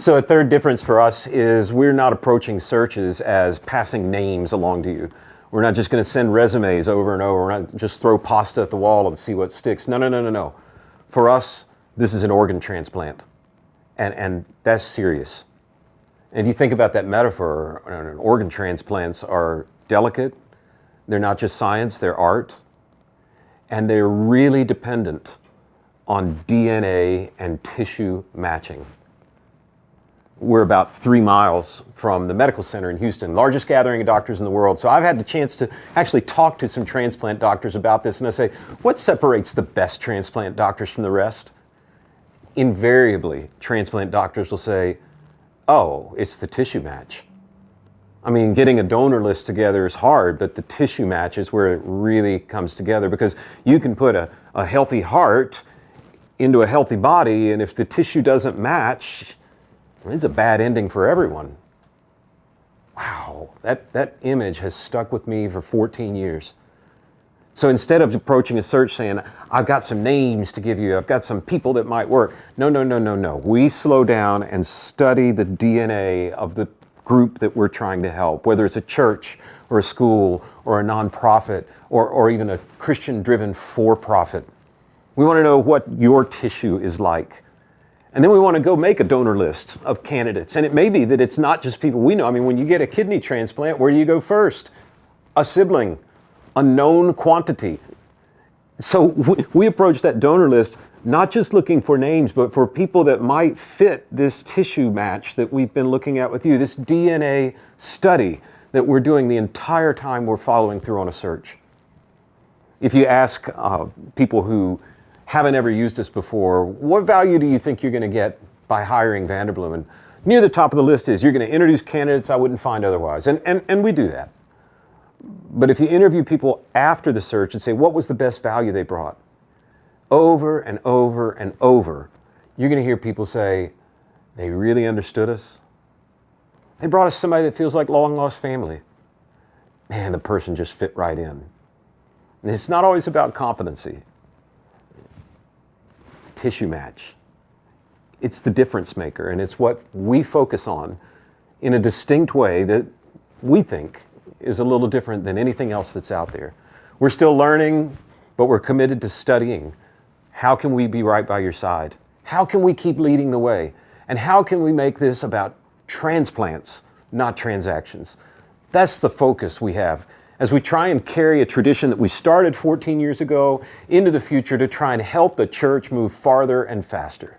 So a third difference for us is we're not approaching searches as passing names along to you. We're not just going to send resumes over and over. We're not just throw pasta at the wall and see what sticks. No, no, no, no, no. For us, this is an organ transplant, and that's serious. And you think about that metaphor, organ transplants are delicate. They're not just science, they're art. And they're really dependent on DNA and tissue matching. We're about 3 miles from the medical center in Houston, largest gathering of doctors in the world. So I've had the chance to actually talk to some transplant doctors about this, and I say, what separates the best transplant doctors from the rest? Invariably, transplant doctors will say, oh, it's the tissue match. I mean, getting a donor list together is hard, but the tissue match is where it really comes together, because you can put a healthy heart into a healthy body, and if the tissue doesn't match, it's a bad ending for everyone. Wow, that image has stuck with me for 14 years. So instead of approaching a search saying, I've got some names to give you, I've got some people that might work. No, no, no, no, no. We slow down and study the DNA of the group that we're trying to help, whether it's a church or a school or a nonprofit or even a Christian-driven for-profit. We want to know what your tissue is like. And then we want to go make a donor list of candidates. And it may be that it's not just people we know. I mean, when you get a kidney transplant, where do you go first? A sibling, a known quantity. So we approach that donor list not just looking for names, but for people that might fit this tissue match that we've been looking at with you, this DNA study that we're doing the entire time we're following through on a search. If you ask people who haven't ever used this before, what value do you think you're going to get by hiring Vanderbloemen? Near the top of the list is you're going to introduce candidates I wouldn't find otherwise, and we do that. But if you interview people after the search and say, what was the best value they brought? Over and over and over, you're going to hear people say, they really understood us. They brought us somebody that feels like long lost family. Man, the person just fit right in. And it's not always about competency. Tissue match. It's the difference maker, and it's what we focus on in a distinct way that we think is a little different than anything else that's out there. We're still learning, but we're committed to studying. How can we be right by your side? How can we keep leading the way? And how can we make this about transplants, not transactions? That's the focus we have as we try and carry a tradition that we started 14 years ago into the future to try and help the church move farther and faster.